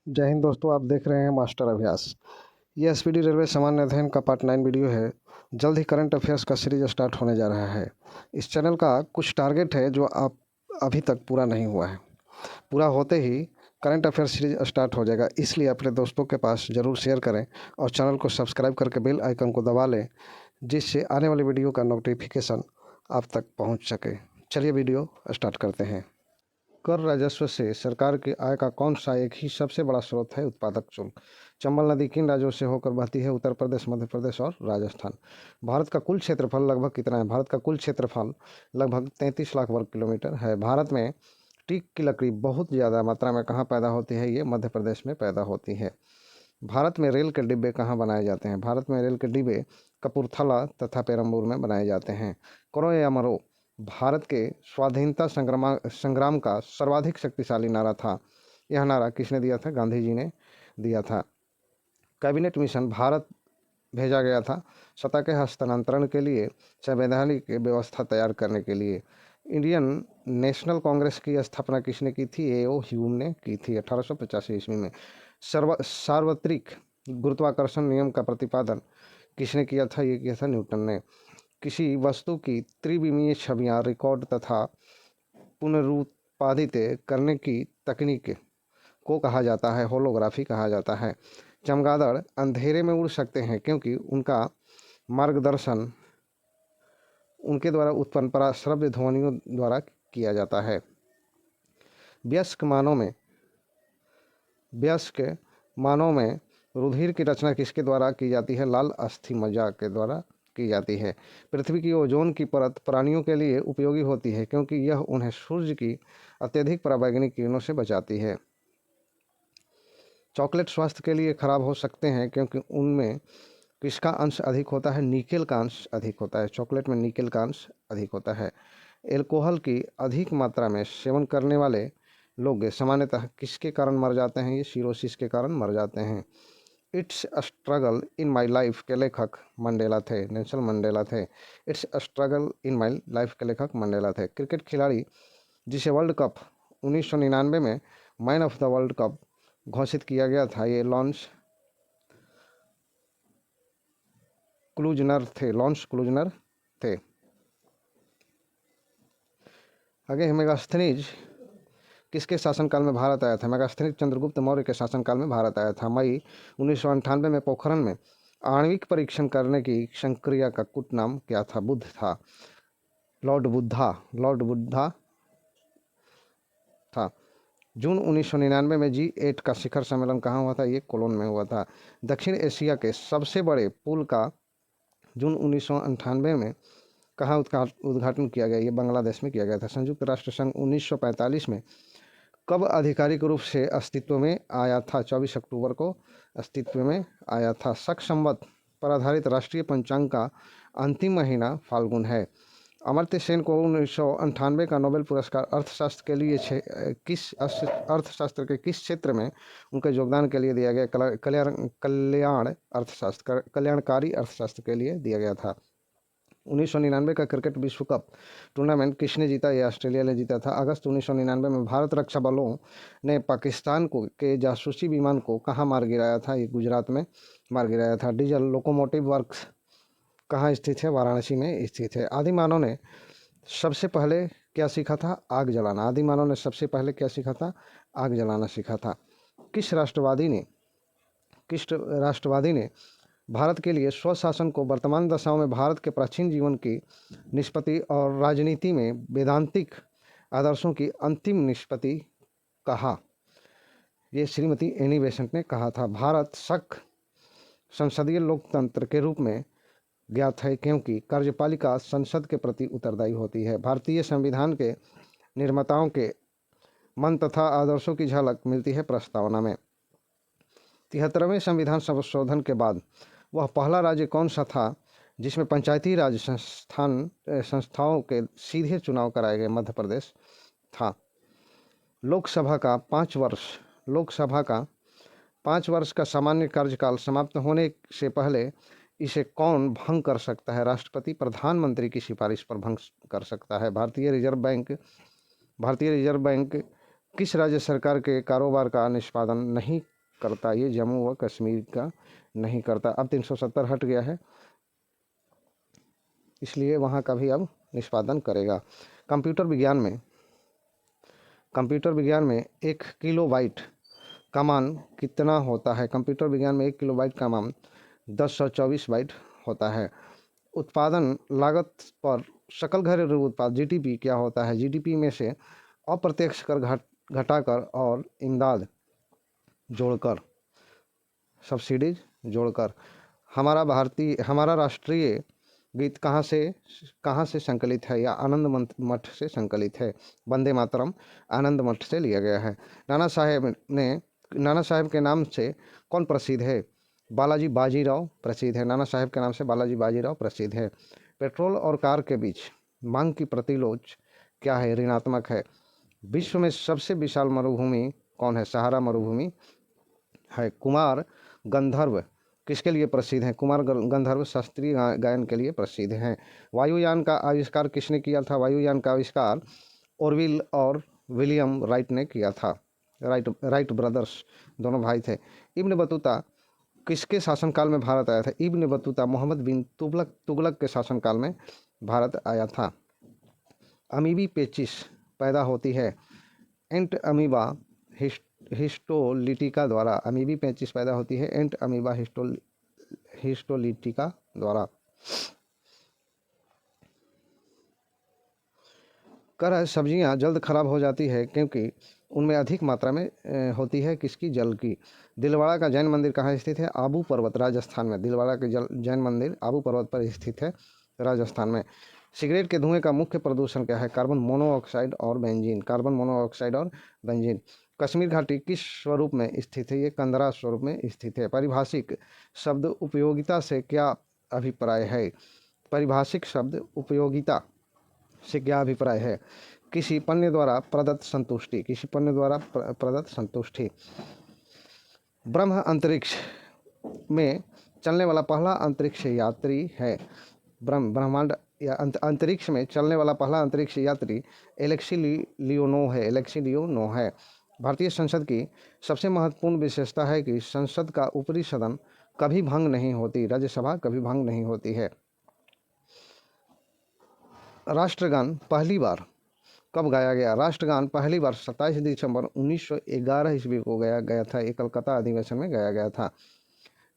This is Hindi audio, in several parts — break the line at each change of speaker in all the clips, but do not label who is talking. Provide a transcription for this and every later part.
जय हिंद दोस्तों, आप देख रहे हैं मास्टर अभ्यास। ये एसपीडी रेलवे सामान्य अध्ययन का पार्ट 9 वीडियो है। जल्द ही करंट अफेयर्स का सीरीज स्टार्ट होने जा रहा है। इस चैनल का कुछ टारगेट है जो आप अभी तक पूरा नहीं हुआ है। पूरा होते ही करंट अफेयर्स सीरीज स्टार्ट हो जाएगा, इसलिए अपने दोस्तों के पास ज़रूर शेयर करें और चैनल को सब्सक्राइब करके बेल आइकन को दबा लें, जिससे आने वाली वीडियो का नोटिफिकेशन आप तक पहुंच सके। चलिए वीडियो स्टार्ट करते हैं। कर राजस्व से सरकार की आय का कौन सा एक ही सबसे बड़ा स्रोत है? उत्पादक शुल्क। चंबल नदी किन राज्यों से होकर बहती है? उत्तर प्रदेश, मध्य प्रदेश और राजस्थान। भारत का कुल क्षेत्रफल लगभग कितना है? भारत का कुल क्षेत्रफल लगभग 33 लाख वर्ग किलोमीटर है। भारत में टीक की लकड़ी बहुत ज़्यादा मात्रा में कहाँ पैदा होती है? ये मध्य प्रदेश में पैदा होती है। भारत में रेल के डिब्बे कहाँ बनाए जाते हैं? भारत में रेल के डिब्बे कपूरथला तथा पेरम्बूर में बनाए जाते हैं। करो या मरो भारत के स्वाधीनता संग्राम का सर्वाधिक शक्तिशाली नारा था। यह नारा किसने दिया था? गांधी जी ने दिया था। कैबिनेट मिशन भारत भेजा गया था सत्ता के हस्तांतरण के लिए, संवैधानिक व्यवस्था तैयार करने के लिए। इंडियन नेशनल कांग्रेस की स्थापना किसने की थी? ए.ओ. ह्यूम ने की थी 1885 ईस्वी में। सार्वत्रिक गुरुत्वाकर्षण नियम का प्रतिपादन किसने किया था? ये किया था न्यूटन ने। किसी वस्तु की त्रिविमीय छवियां रिकॉर्ड तथा पुनरुत्पादित करने की तकनीक को कहा जाता है? होलोग्राफी कहा जाता है। चमगादड़ अंधेरे में उड़ सकते हैं क्योंकि उनका मार्गदर्शन उनके द्वारा उत्पन्न पराश्रव्य ध्वनियों द्वारा किया जाता है। वयस्क मानव में रुधिर की रचना किसके द्वारा की जाती है? लाल अस्थि मज्जा के द्वारा की जाती है। पृथ्वी की ओजोन की परत प्राणियों के लिए उपयोगी होती है क्योंकि यह उन्हें सूर्य की अत्यधिक पराबैंगनी किरणों से बचाती है। चॉकलेट स्वास्थ्य के लिए खराब हो सकते हैं क्योंकि उनमें किसका अंश अधिक होता है? निकेल का अंश अधिक होता है। चॉकलेट में निकेल का अंश अधिक होता है। एल्कोहल की अधिक मात्रा में सेवन करने वाले लोग सामान्यतः किसके कारण मर जाते हैं? ये सिरोसिस के कारण मर जाते हैं। It's a struggle in my life के लेखक मंडेला थे, नेल्सन मंडेला थे। It's a struggle in my life के लेखक मंडेला थे। क्रिकेट खिलाड़ी जिसे वर्ल्ड कप 1999 में man of the world cup घोषित किया गया था, ये लॉन्स क्लूजनर थे। आगे मेगास्थनीज किसके शासनकाल में भारत आया था? मेगास्थनीज चंद्रगुप्त मौर्य के शासनकाल में भारत आया था। मई 1998 में पोखरण में आणविक परीक्षण करने की संक्रिया का कूट नाम क्या था? बुद्ध था। लॉर्ड बुद्धा था। जून 1999 में G8 का शिखर सम्मेलन कहाँ हुआ था? ये कोलोन में हुआ था। दक्षिण एशिया के सबसे बड़े पुल का जून 1998 में कहाँ उद्घाटन किया गया? ये बांग्लादेश में किया गया था। संयुक्त राष्ट्र संघ 1945 में कब आधिकारिक रूप से अस्तित्व में आया था? 24 अक्टूबर को अस्तित्व में आया था। शक संवत पर आधारित राष्ट्रीय पंचांग का अंतिम महीना फाल्गुन है। अमर्त्य सेन को 1998 का नोबेल पुरस्कार अर्थशास्त्र के लिए अर्थशास्त्र के किस क्षेत्र में उनके योगदान के लिए दिया गया? कल्याणकारी अर्थशास्त्र के लिए दिया गया था। 1999 का क्रिकेट विश्व कप टूर्नामेंट किसने जीता? ये ऑस्ट्रेलिया ने जीता था। अगस्त 1999 में भारत रक्षा बलों ने पाकिस्तान के जासूसी विमान को कहाँ मार गिराया था? ये गुजरात में मार गिराया था। डीजल लोकोमोटिव वर्क्स कहाँ स्थित है? वाराणसी में स्थित है। आदि मानव ने सबसे पहले क्या सीखा था? आग जलाना। आदि मानव ने सबसे पहले क्या सीखा था? आग जलाना सीखा था। किस राष्ट्रवादी ने भारत के लिए स्वशासन को वर्तमान दशाओं में भारत के प्राचीन जीवन की निष्पत्ति और राजनीति में वेदांतिक आदर्शों की अंतिम निष्पत्ति कहा? ये श्रीमती एनी बेसेंट ने कहा था। भारत संसदीय लोकतंत्र के रूप में ज्ञात है क्योंकि कार्यपालिका संसद के प्रति उत्तरदायी होती है। भारतीय संविधान के निर्माताओं के मन तथा आदर्शों की झलक मिलती है प्रस्तावना में। 73वें संविधान संशोधन के बाद वह पहला राज्य कौन सा था जिसमें पंचायती राज संस्थाओं के सीधे चुनाव कराए गए? मध्य प्रदेश था। लोकसभा का 5 वर्ष का सामान्य कार्यकाल समाप्त होने से पहले इसे कौन भंग कर सकता है? राष्ट्रपति प्रधानमंत्री की सिफारिश पर भंग कर सकता है। भारतीय रिजर्व बैंक किस राज्य सरकार के कारोबार का निष्पादन नहीं करता, ये जम्मू व कश्मीर का नहीं करता। अब 370 हट गया है, इसलिए वहाँ का भी अब निष्पादन करेगा। कंप्यूटर विज्ञान में 1 किलोबाइट का मान कितना होता है? कंप्यूटर विज्ञान में 1 किलोबाइट का मान 1024 बाइट होता है। उत्पादन लागत पर सकल घरेलू उत्पाद जीडीपी क्या होता है? जीडीपी में से अप्रत्यक्ष कर घटाकर और इमदाद जोड़कर, सब्सिडीज जोड़कर। हमारा राष्ट्रीय गीत कहाँ से संकलित है या आनंद मठ से संकलित है? वंदे मातरम आनंद मठ से लिया गया है। नाना साहेब के नाम से कौन प्रसिद्ध है? बालाजी बाजीराव प्रसिद्ध है। नाना साहेब के नाम से बालाजी बाजीराव प्रसिद्ध है। पेट्रोल और कार के बीच मांग की प्रतिलोच क्या है? ऋणात्मक है। विश्व में सबसे विशाल मरुभूमि कौन है? सहारा मरुभूमि है। कुमार गंधर्व किसके लिए प्रसिद्ध हैं? कुमार गंधर्व शास्त्रीय गायन के लिए प्रसिद्ध हैं। वायुयान का आविष्कार किसने किया था? वायुयान का आविष्कार ऑरविल और विलियम राइट ने किया था। राइट ब्रदर्स दोनों भाई थे। इब्न बतूता किसके शासनकाल में भारत आया था? इब्न बतूता मोहम्मद बिन तुगलक के शासनकाल में भारत आया था। अमीबी पेचिस पैदा होती है एंट अमीबा हिस्टोलिटिका द्वारा। अमीबी पेचिस पैदा होती है एंट अमीबा हिस्टोलिटिका द्वारा। सब्जियां जल्द खराब हो जाती है क्योंकि उनमें अधिक मात्रा में होती है किसकी? जल की। दिलवाड़ा का जैन मंदिर कहाँ स्थित है? आबू पर्वत राजस्थान में। दिलवाड़ा के जैन मंदिर आबू पर्वत पर स्थित है, राजस्थान में। सिगरेट के धुएं का मुख्य प्रदूषण क्या है? कार्बन मोनोऑक्साइड और बेंजीन। कश्मीर घाटी किस स्वरूप में स्थित है? ये कंदरा स्वरूप में स्थित है। पारिभाषिक शब्द उपयोगिता से क्या अभिप्राय है? पारिभाषिक शब्द उपयोगिता से क्या अभिप्राय है? किसी पण्य द्वारा प्रदत्त संतुष्टि। ब्रह्म अंतरिक्ष में चलने वाला पहला अंतरिक्ष यात्री है। ब्रह्मांड या अंतरिक्ष में चलने वाला पहला अंतरिक्ष यात्री एलेक्सी लियोनोव है। भारतीय संसद की सबसे महत्वपूर्ण विशेषता है कि संसद का ऊपरी सदन कभी भंग नहीं होती, राज्यसभा कभी भंग नहीं होती है। राष्ट्रगान पहली बार कब गाया गया? राष्ट्रगान पहली बार 27 दिसंबर 1911 ईस्वी को गाया गया था। ये कलकत्ता अधिवेशन में गाया गया था।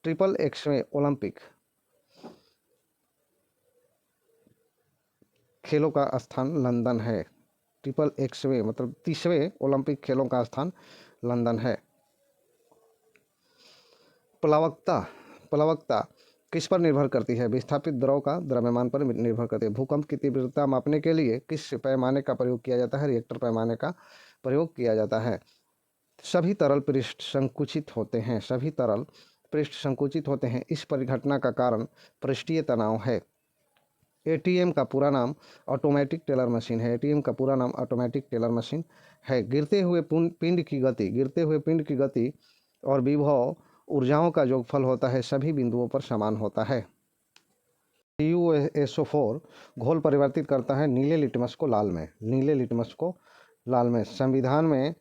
ट्रिपल एक्सवें ओलंपिक खेलों का स्थान लंदन है। ट्रिपल एक्सवें मतलब 30वें ओलंपिक खेलों का स्थान लंदन है। प्लवकता किस पर निर्भर करती है? विस्थापित द्रव का द्रव्यमान पर निर्भर करती है। भूकंप की तीव्रता मापने के लिए किस पैमाने का प्रयोग किया जाता है? रिएक्टर पैमाने का प्रयोग किया जाता है। सभी तरल पृष्ठ संकुचित होते हैं। इस परिघटना का कारण पृष्ठीय तनाव है। एटीएम का पूरा नाम ऑटोमेटिक टेलर मशीन है। गिरते हुए पिंड की गति और विभव ऊर्जाओं का योगफल होता है, सभी बिंदुओं पर समान होता है। CuSO4 घोल परिवर्तित करता है नीले लिटमस को लाल में। संविधान में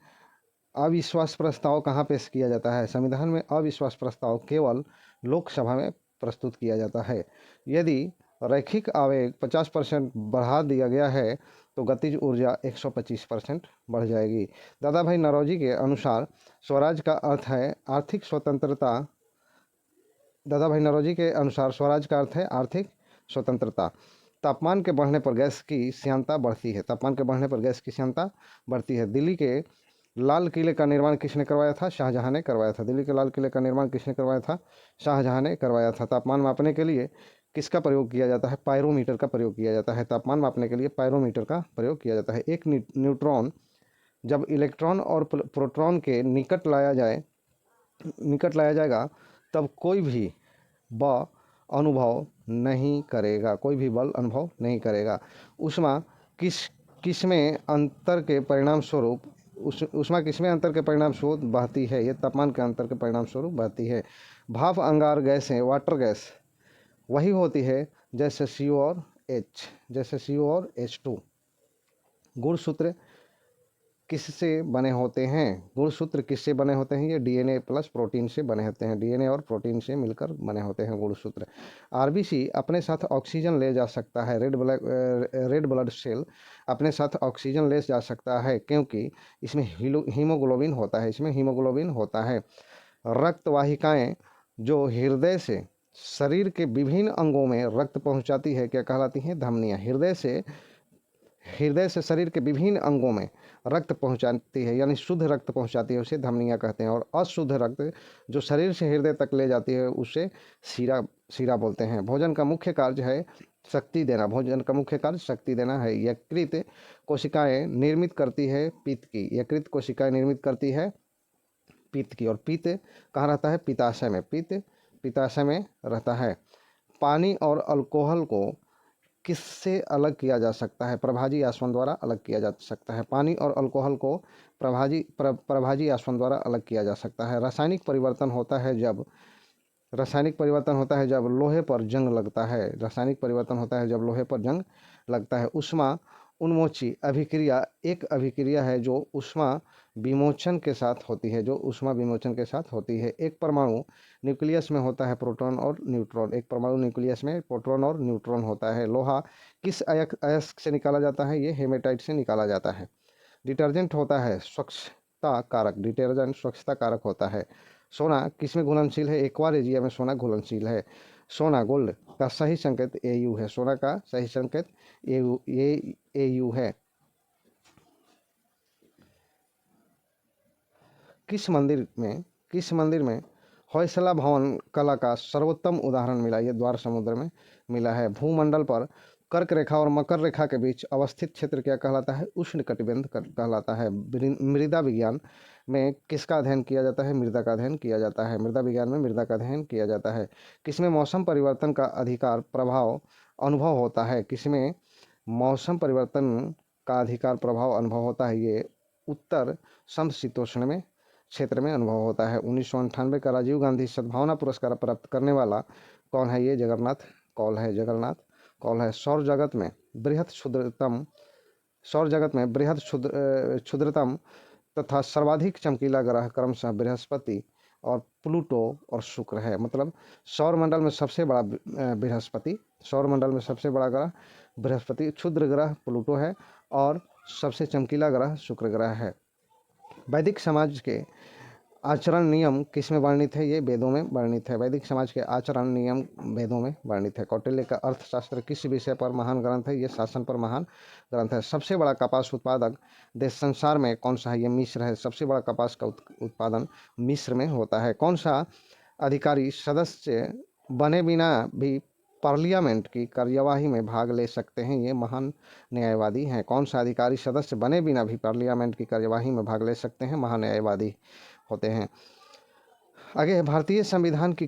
अविश्वास प्रस्ताव कहाँ पेश किया जाता है? संविधान में अविश्वास प्रस्ताव केवल लोकसभा में प्रस्तुत किया जाता है। यदि रैखिक आवेग 50% बढ़ा दिया गया है तो गतिज ऊर्जा 125% बढ़ जाएगी। दादा भाई नौरोजी के अनुसार स्वराज का अर्थ है आर्थिक स्वतंत्रता। तापमान के बढ़ने पर गैस की श्यानता बढ़ती है। दिल्ली के लाल किले का निर्माण किसने करवाया था? शाहजहां ने करवाया था। तापमान मापने के लिए किसका प्रयोग किया जाता है? पायरोमीटर का प्रयोग किया जाता है। तापमान मापने के लिए पायरोमीटर का प्रयोग किया जाता है। एक न्यूट्रॉन जब इलेक्ट्रॉन और प्रोटॉन के निकट लाया जाएगा तब कोई भी बल अनुभव नहीं करेगा। ऊष्मा किसमें अंतर के परिणाम स्वरूप बहती है? यह तापमान के अंतर के परिणाम स्वरूप बहती है। भाप अंगार गैसें वाटर गैस वही होती है जैसे CO और H2। गुणसूत्र किससे बने होते हैं? गुणसूत्र किससे बने होते हैं? ये डीएनए प्लस प्रोटीन से बने होते हैं। डीएनए और प्रोटीन से मिलकर बने होते हैं गुणसूत्र। आरबीसी अपने साथ ऑक्सीजन ले जा सकता है। रेड ब्लड सेल अपने साथ ऑक्सीजन ले जा सकता है क्योंकि इसमें हीमोग्लोबिन होता है। इसमें हीमोग्लोबिन होता है। रक्त वाहिकाएं जो हृदय से शरीर के विभिन्न अंगों में रक्त पहुंचाती है क्या कहलाती हैं? धमनियां। हृदय से शरीर के विभिन्न अंगों में रक्त पहुंचाती है, यानी शुद्ध रक्त पहुंचाती है, उसे धमनियां कहते हैं। और अशुद्ध रक्त जो शरीर से हृदय तक ले जाती है उसे शिरा बोलते हैं। भोजन का मुख्य कार्य है शक्ति देना। भोजन का मुख्य कार्य शक्ति देना है। यकृत कोशिकाएं निर्मित करती है पित्त की। यकृत कोशिकाएं निर्मित करती है पित्त की। और पित्त कहाँ रहता है? पित्ताशय में। पित्त पित्ताशय में रहता है। पानी और अल्कोहल को किससे अलग किया जा सकता है? प्रभाजी आसवन द्वारा अलग किया जा सकता है। पानी और अल्कोहल को प्रभाजी आसवन द्वारा अलग किया जा सकता है। रासायनिक परिवर्तन होता है जब लोहे पर जंग लगता है। रासायनिक परिवर्तन होता है जब लोहे पर जंग लगता है। ऊष्मा उन्मोची अभिक्रिया एक अभिक्रिया है जो ऊष्मा विमोचन के साथ होती है। एक परमाणु न्यूक्लियस में होता है प्रोटॉन और न्यूट्रॉन। एक परमाणु न्यूक्लियस में प्रोटॉन और न्यूट्रॉन होता है। लोहा किस अयस्क से निकाला जाता है? ये हेमेटाइट से निकाला जाता है। डिटर्जेंट होता है स्वच्छता कारक। डिटर्जेंट स्वच्छता कारक होता है। सोना किसमें घुलनशील है? एक्वारेजिया में सोना घुलनशील है। सोना गोल्ड का सही संकेत AU है। सोना का सही संकेत AU है। किस मंदिर में होयसला भवन कला का सर्वोत्तम उदाहरण मिला? ये द्वार समुद्र में मिला है। भूमंडल पर कर्क रेखा और मकर रेखा के बीच अवस्थित क्षेत्र क्या कहलाता है? उष्ण कटिबंध कहलाता है। मृदा विज्ञान में किसका अध्ययन किया जाता है? मृदा का अध्ययन किया जाता है। मृदा विज्ञान में मृदा का अध्ययन किया जाता है। किसमें मौसम परिवर्तन का अधिकार प्रभाव अनुभव होता है? किसमें मौसम परिवर्तन का अधिकार प्रभाव अनुभव होता है? ये उत्तर समशीतोष्ण में क्षेत्र में अनुभव होता है। 1998 का राजीव गांधी सद्भावना पुरस्कार प्राप्त करने वाला कौन है? ये जगन्नाथ कौल है। सौर जगत में बृहद क्षुद्रतम तथा सर्वाधिक चमकीला ग्रह क्रमशः बृहस्पति और प्लूटो और शुक्र है। मतलब सौर मंडल में सबसे बड़ा ग्रह बृहस्पति, क्षुद्र ग्रह प्लूटो है और सबसे चमकीला ग्रह शुक्र ग्रह है। वैदिक समाज के आचरण नियम किस में वर्णित है? ये वेदों में वर्णित है। वैदिक समाज के आचरण नियम वेदों में वर्णित है। कौटिल्य का अर्थशास्त्र किस विषय पर महान ग्रंथ है? ये शासन पर महान ग्रंथ है। सबसे बड़ा कपास उत्पादक देश संसार में कौन सा है? ये मिस्र है। सबसे बड़ा कपास का उत्पादन मिस्र में होता है। कौन सा अधिकारी सदस्य बने बिना भी पार्लियामेंट की कार्यवाही में भाग ले सकते हैं? ये महान न्यायवादी हैं। कौन सा अधिकारी सदस्य बने बिना भी पार्लियामेंट की कार्यवाही में भाग ले सकते हैं? महान्यायवादी होते हैं। आगे भारतीय संविधान की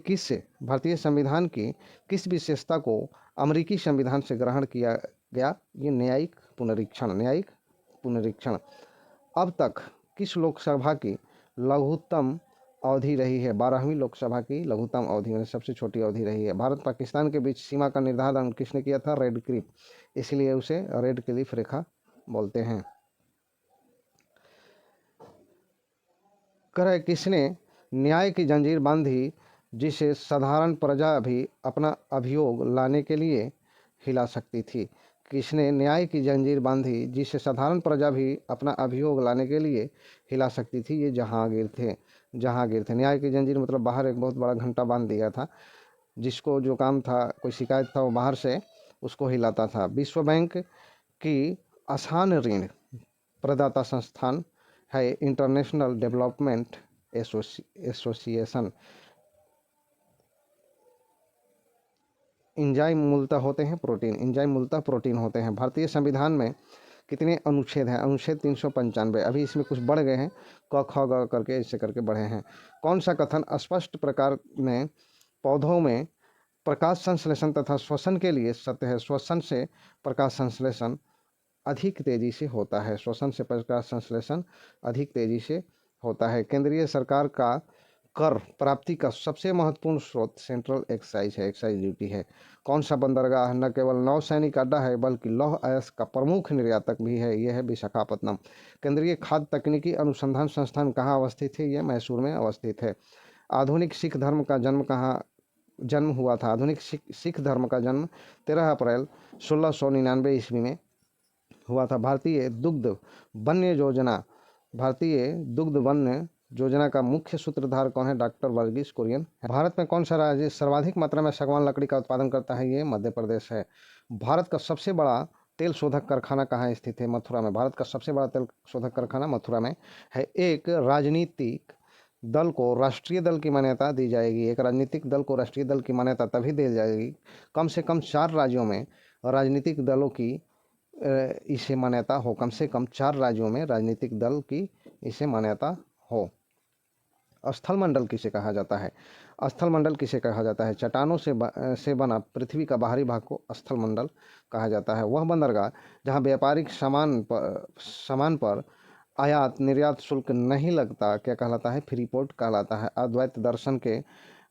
किस विशेषता को अमेरिकी संविधान से ग्रहण किया गया? ये न्यायिक पुनरीक्षण। अब तक किस लोकसभा की लघुत्तम अवधि रही है? 12वीं लोकसभा की लघुत्तम अवधि में सबसे छोटी अवधि रही है। भारत पाकिस्तान के बीच सीमा का निर्धारण किसने किया था? रेड क्लिफ, इसलिए उसे रेड क्लिफ रेखा बोलते हैं। कह किसने न्याय की जंजीर बांधी जिसे साधारण प्रजा भी अपना अभियोग लाने के लिए हिला सकती थी? किसने न्याय की जंजीर बांधी जिसे साधारण प्रजा भी अपना अभियोग लाने के लिए हिला सकती थी? ये जहांगीर थे। न्याय की जंजीर मतलब बाहर एक बहुत बड़ा घंटा बांध दिया था, जिसको जो काम था, कोई शिकायत था, वो बाहर से उसको हिलाता था। विश्व बैंक की आसान ऋण प्रदाता संस्थान है इंटरनेशनल डेवलपमेंट एसोसिएशन। एंजाइम मूलतः प्रोटीन होते हैं। भारतीय संविधान में कितने अनुच्छेद हैं? अनुच्छेद 395। अभी इसमें कुछ बढ़ गए हैं, क ख ग करके ऐसे करके बढ़े हैं। कौन सा कथन स्पष्ट प्रकार में पौधों में प्रकाश संश्लेषण तथा श्वसन के लिए सत्य है? श्वसन से प्रकाश संश्लेषण अधिक तेजी से होता है। केंद्रीय सरकार का कर प्राप्ति का सबसे महत्वपूर्ण स्रोत सेंट्रल एक्साइज है, एक्साइज ड्यूटी है। कौन सा बंदरगाह न केवल नौसैनिक अड्डा है बल्कि लौह अयस्क का प्रमुख निर्यातक भी है? यह है विशाखापत्तनम। केंद्रीय खाद्य तकनीकी अनुसंधान संस्थान कहाँ अवस्थित है? यह मैसूर में अवस्थित है। आधुनिक सिख धर्म का जन्म कहाँ जन्म हुआ था? आधुनिक सिख धर्म का जन्म 13 अप्रैल 1699 ईस्वी में हुआ था। भारतीय दुग्ध वन्य योजना का मुख्य सूत्रधार कौन है? डॉक्टर वर्गीस कुरियन। भारत में कौन सा राज्य सर्वाधिक मात्रा में सागवान लकड़ी का उत्पादन करता है? ये मध्य प्रदेश है। भारत का सबसे बड़ा तेल शोधक कारखाना कहाँ स्थित है? मथुरा में। भारत का सबसे बड़ा तेल शोधक कारखाना मथुरा में है। एक राजनीतिक दल को राष्ट्रीय दल की मान्यता दी जाएगी। एक राजनीतिक दल को राष्ट्रीय दल की मान्यता तभी दी जाएगी कम से कम 4 राज्यों में राजनीतिक दलों की इसे मान्यता हो। कम से कम 4 राज्यों में राजनीतिक दल की इसे मान्यता हो। स्थल मंडल किसे कहा जाता है? स्थल मंडल किसे कहा जाता है? चट्टानों से बना पृथ्वी का बाहरी भाग को स्थल मंडल कहा जाता है। वह बंदरगाह जहां व्यापारिक सामान पर आयात निर्यात शुल्क नहीं लगता क्या कहलाता है? फ्री पोर्ट कहलाता है। अद्वैत दर्शन के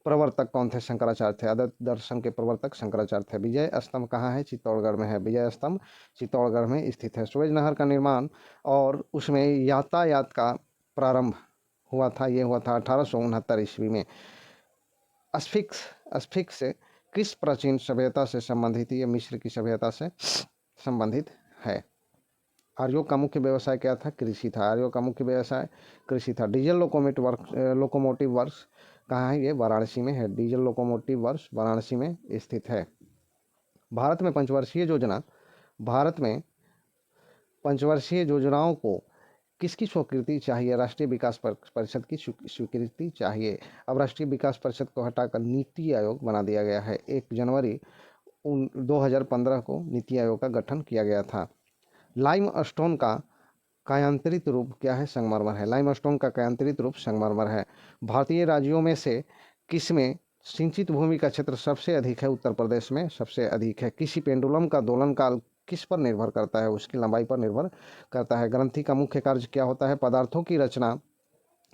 प्रवर्तक कौन थे? शंकराचार्य थे। अद्वैत दर्शन के प्रवर्तक शंकराचार्य थे। विजय स्तंभ कहाँ है? चित्तौड़गढ़ में है। विजय स्तंभ चित्तौड़गढ़ में स्थित है। सुएज नहर का निर्माण और उसमें यातायात का प्रारंभ हुआ था, ये हुआ था 1869 ईस्वी में। स्फिंक्स किस प्राचीन सभ्यता से संबंधित? ये मिस्र की सभ्यता से संबंधित है। आर्यों का मुख्य व्यवसाय क्या था? कृषि था। आर्यों का मुख्य व्यवसाय कृषि था। डीजल लोकोमोटिव वर्क्स कहाँ है? ये वाराणसी में है। डीजल लोकोमोटिव वर्क्स वाराणसी में स्थित है। भारत में पंचवर्षीय योजनाओं को किसकी स्वीकृति चाहिए? राष्ट्रीय विकास परिषद की स्वीकृति चाहिए। अब राष्ट्रीय विकास परिषद को हटाकर नीति आयोग बना दिया गया है। 1 जनवरी 2015 को नीति आयोग का गठन किया गया था। लाइम स्टोन का कायांतरित रूप क्या है? संगमरमर है। लाइम स्टोन का कायांतरित रूप संगमरमर है। भारतीय राज्यों में से किसमें सिंचित भूमि का क्षेत्र सबसे अधिक है? उत्तर प्रदेश में सबसे अधिक है। किसी पेंडुलम का दोलन काल किस पर निर्भर करता है? उसकी लंबाई पर निर्भर करता है। ग्रंथि का मुख्य कार्य क्या होता है? पदार्थों की रचना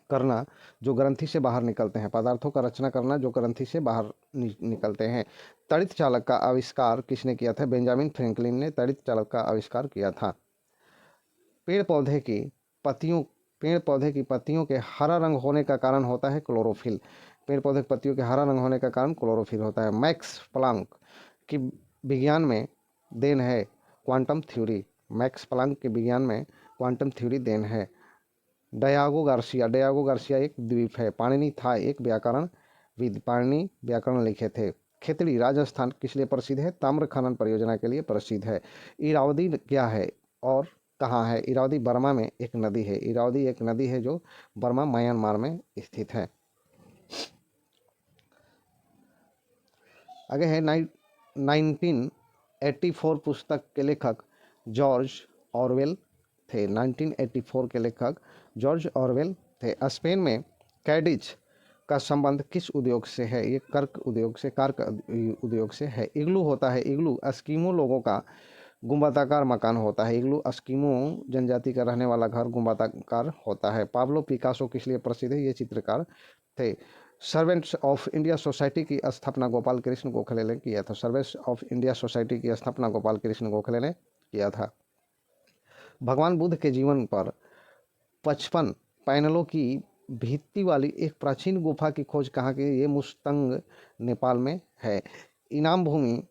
करना जो ग्रंथि से बाहर निकलते हैं। पदार्थों का रचना करना जो ग्रंथि से बाहर निकलते हैं। तड़ित चालक का आविष्कार किसने किया था? बेंजामिन फ्रैंकलिन ने तड़ित चालक का आविष्कार किया था। पेड़ पौधे की पत्तियों के हरा रंग होने का कारण होता है क्लोरोफिल। पेड़ पौधे की पत्तियों के हरा रंग होने का कारण क्लोरोफिल होता है। मैक्स प्लांक की विज्ञान में देन है क्वांटम थ्योरी। मैक्स प्लांक के विज्ञान में क्वांटम थ्योरी देन है। डायागो गार्सिया एक द्वीप है। पाणिनि था एक व्याकरणविद। पाणिनि व्याकरण लिखे थे। खेतड़ी राजस्थान किस लिए प्रसिद्ध है? ताम्र खनन परियोजना के लिए प्रसिद्ध है। इरावदी क्या है और कहाँ है? इरावदी बर्मा में एक नदी है। इरावदी एक नदी है जो बर्मा म्यांमार में स्थित है। आगे है 1984 पुस्तक के लेखक जॉर्ज ऑरवेल थे। 1984 के लेखक जॉर्ज ऑरवेल थे। स्पेन में कैडिज का संबंध किस उद्योग से है? ये कार उद्योग से है। इग्लू होता है। इग्लू एस्किमो लोगों का गुंबदाकार मकान होता है। इग्लू एस्किमो जनजाति का रहने वाला घर गुंबदाकार होता है। पाब्लो पिकासो किस लिए प्रसिद्ध है? ये चित्रकार थे। सर्वेंट्स ऑफ इंडिया सोसाइटी की स्थापना गोपाल कृष्ण गोखले ने किया था। सर्वेंट्स ऑफ इंडिया सोसाइटी की स्थापना गोपाल कृष्ण गोखले ने किया था। भगवान बुद्ध के जीवन पर 55 पैनलों की भित्ति वाली एक प्राचीन गुफा की खोज कहाँ की? ये मुस्तंग नेपाल में है। इनाम भूमि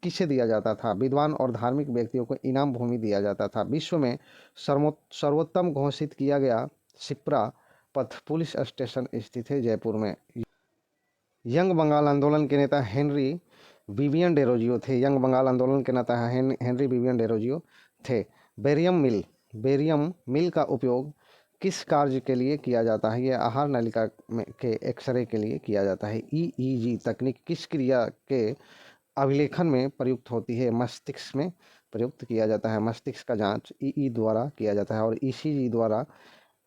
किसे दिया जाता था? विद्वान और धार्मिक व्यक्तियों को इनाम भूमि दिया जाता था। विश्व में सर्वोत्तम घोषित किया गया शिप्रा पथ पुलिस स्टेशन स्थित है जयपुर में। यंग बंगाल आंदोलन के नेता हेनरी विवियन डेरोजियो थे। यंग बंगाल आंदोलन के नेता हेनरी विवियन डेरोजियो थे। बेरियम मिल का उपयोग किस कार्य के लिए किया जाता है? यह आहार नलिका के एक्सरे के लिए किया जाता है। ईईजी तकनीक किस क्रिया के अभिलेखन में प्रयुक्त होती है? मस्तिष्क में प्रयुक्त किया जाता है। मस्तिष्क का जांच ईई द्वारा किया जाता है और ईसीजी द्वारा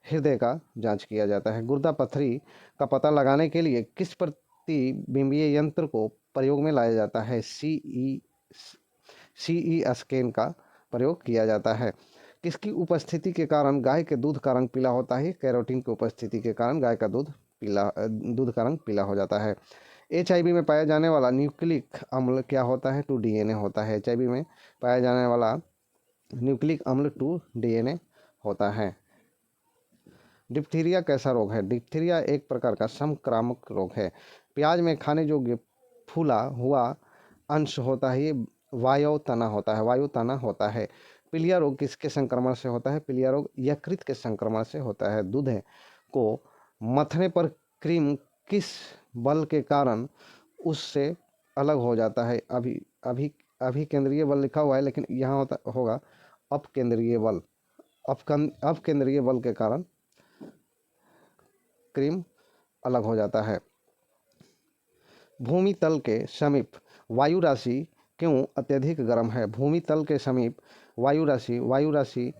हृदय का जांच किया जाता है। गुर्दा पथरी का पता लगाने के लिए किस प्रतिबिंबीय यंत्र को प्रयोग में लाया जाता है? सीई स्कैन का प्रयोग किया जाता है। किसकी उपस्थिति के कारण गाय के दूध का रंग पीला होता है? कैरोटीन की उपस्थिति के कारण गाय का दूध दूध का रंग पीला हो जाता है। HIV में पाया जाने वाला न्यूक्लिक अम्ल क्या होता है? 2DNA होता है। HIV में पाया जाने वाला न्यूक्लिक अम्ल 2DNA होता है। डिप्थीरिया कैसा रोग है? डिप्थीरिया एक प्रकार का संक्रामक रोग है। प्याज में खाने योग्य फूला हुआ अंश होता है, ये वायु तना होता है। पीलिया रोग किसके संक्रमण से होता है? पीलिया रोग यकृत के संक्रमण से होता है। दूध को मथने पर क्रीम किस बल के कारण उससे अलग हो जाता है? अभी केंद्रीय बल लिखा हुआ है, लेकिन यहाँ होगा अपकेंद्रीय बल। अपकेंद्रीय बल के कारण क्रीम अलग हो जाता है। भूमि तल के समीप वायु राशि क्यों अत्यधिक गर्म है? भूमि तल के समीप वायु राशि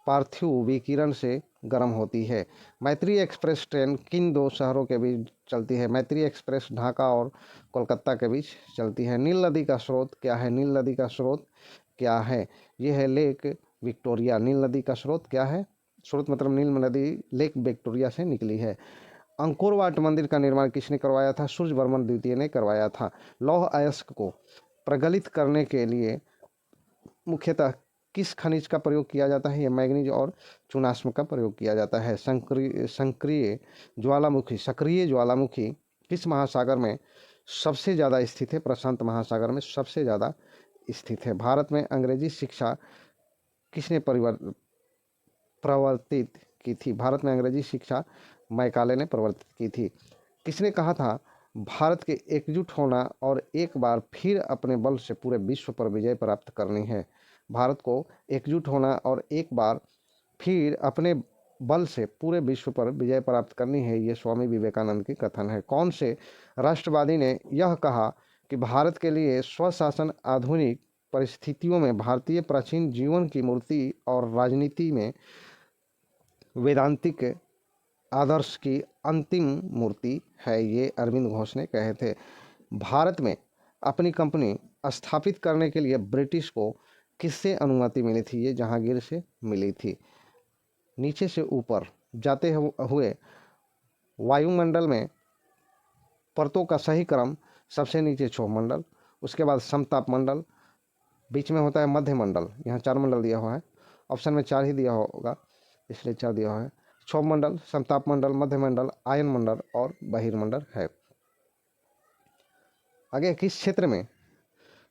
पार्थिव विकिरण से गर्म होती है। मैत्री एक्सप्रेस ट्रेन किन दो शहरों के बीच चलती है? मैत्री एक्सप्रेस ढाका और कोलकाता के बीच चलती है। नील नदी का स्रोत क्या है? नील नदी का स्रोत क्या है? यह है लेक विक्टोरिया। नील नदी का स्रोत क्या है? स्रोत मतलब नील नदी लेक विक्टोरिया से निकली है। अंकोर वाट मंदिर का निर्माण किसने करवाया था? सूर्यवर्मन द्वितीय ने करवाया था। लौह अयस्क को प्रगलित करने के लिए मुख्यतः किस खनिज का प्रयोग किया जाता है? यह मैग्नीज और चूनाश्म का प्रयोग किया जाता है। सक्रिय ज्वालामुखी किस महासागर में सबसे ज़्यादा स्थित है? प्रशांत महासागर में सबसे ज़्यादा स्थित है। भारत में अंग्रेजी शिक्षा किसने प्रवर्तित की थी? भारत में अंग्रेजी शिक्षा मैकाले ने प्रवर्तित की थी। किसने कहा था भारत के एकजुट होना और एक बार फिर अपने बल से पूरे विश्व पर विजय प्राप्त करनी है? भारत को एकजुट होना और एक बार फिर अपने बल से पूरे विश्व पर विजय प्राप्त करनी है, ये स्वामी विवेकानंद की कथन है। कौन से राष्ट्रवादी ने यह कहा कि भारत के लिए स्वशासन आधुनिक परिस्थितियों में भारतीय प्राचीन जीवन की मूर्ति और राजनीति में वेदांतिक आदर्श की अंतिम मूर्ति है? ये अरविंद घोष ने कहे थे। भारत में अपनी कंपनी स्थापित करने के लिए ब्रिटिश को किससे अनुमति मिली थी? ये जहांगीर से मिली थी। नीचे से ऊपर जाते हुए वायुमंडल में परतों का सही क्रम सबसे नीचे क्षोभ मंडल, उसके बाद समताप मंडल, बीच में होता है मध्य मंडल। यहाँ 4 मंडल दिया हुआ है, ऑप्शन में 4 ही दिया होगा इसलिए 4 दिया हुआ है। क्षोभ मंडल, समताप मंडल, मध्य मंडल, आयन मंडल और बहिर्मंडल है। आगे किस क्षेत्र में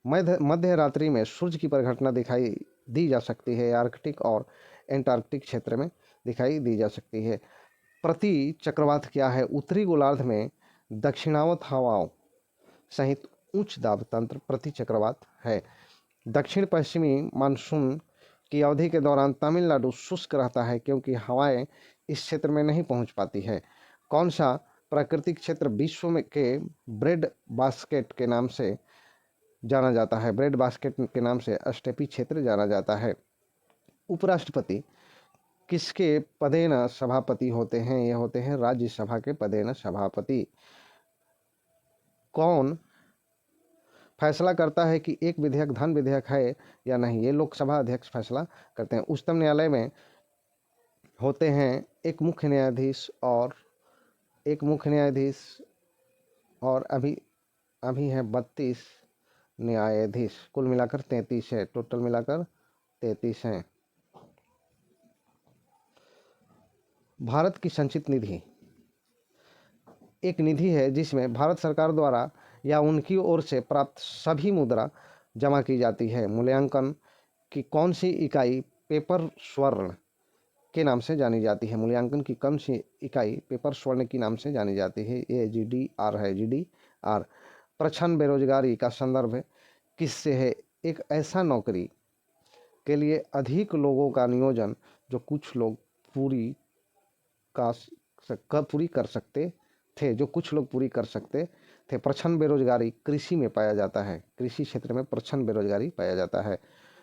मध्य रात्रि में सूर्य की परिघटना दिखाई दी जा सकती है? आर्कटिक और एंटार्कटिक क्षेत्र में दिखाई दी जा सकती है। प्रति चक्रवात क्या है? उत्तरी गोलार्ध में दक्षिणावर्त हवाओं सहित उच्च दाब तंत्र प्रति चक्रवात है। दक्षिण पश्चिमी मानसून की अवधि के दौरान तमिलनाडु शुष्क रहता है क्योंकि हवाएं इस क्षेत्र में नहीं पहुंच पाती है। कौन सा प्राकृतिक क्षेत्र विश्व में के ब्रेड बास्केट के नाम से जाना जाता है? ब्रेड बास्केट के नाम से स्टेपी क्षेत्र जाना जाता है। उपराष्ट्रपति किसके पदेन सभापति होते हैं? ये होते हैं राज्यसभा के पदेन सभापति। कौन फैसला करता है कि एक विधेयक धन विधेयक है या नहीं? ये लोकसभा अध्यक्ष फैसला करते हैं। उच्चतम न्यायालय में होते हैं एक मुख्य न्यायाधीश और अभी है 32 न्यायाधीश। कुल मिलाकर 33 है, टोटल मिलाकर 33 हैं। भारत की संचित निधि एक निधि है जिसमें भारत सरकार द्वारा या उनकी ओर से प्राप्त सभी मुद्रा जमा की जाती है। मूल्यांकन की कौन सी इकाई पेपर स्वर्ण के नाम से जानी जाती है? मूल्यांकन की कौन सी इकाई पेपर स्वर्ण के नाम से जानी जाती है? ये GDR है, GDR। प्रच्छन्न बेरोजगारी का संदर्भ किससे है? एक ऐसा नौकरी के लिए अधिक लोगों का नियोजन जो कुछ लोग पूरी कर सकते थे। प्रच्छन्न बेरोजगारी कृषि में पाया जाता है, कृषि क्षेत्र में प्रच्छन्न बेरोजगारी पाया जाता है।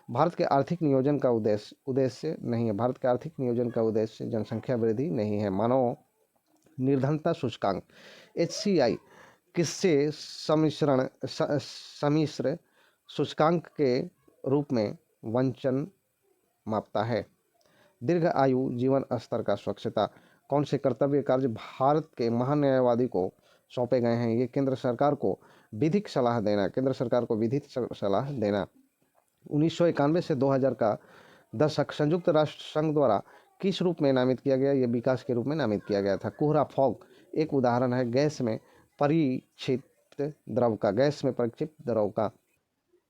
भारत के आर्थिक नियोजन का उद्देश्य नहीं है। भारत के आर्थिक नियोजन का उद्देश्य जनसंख्या वृद्धि नहीं है। मानव निर्धनता सूचकांक HCI किससे सम्मिश्र सूचकांक के रूप में वंचन मापता है? दीर्घ आयु जीवन स्तर का स्वच्छता कौन से कर्तव्य कार्य भारत के महान्यायवादी को सौंपे गए हैं? ये केंद्र सरकार को विधिक सलाह देना, केंद्र सरकार को विधिक सलाह देना। 1991 से 2000 का दशक संयुक्त राष्ट्र संघ द्वारा किस रूप में नामित किया गया? ये विकास के रूप में नामित किया गया था। कोहरा फॉग एक उदाहरण है गैस में परीक्षित द्रव का, गैस में परीक्षित द्रव का।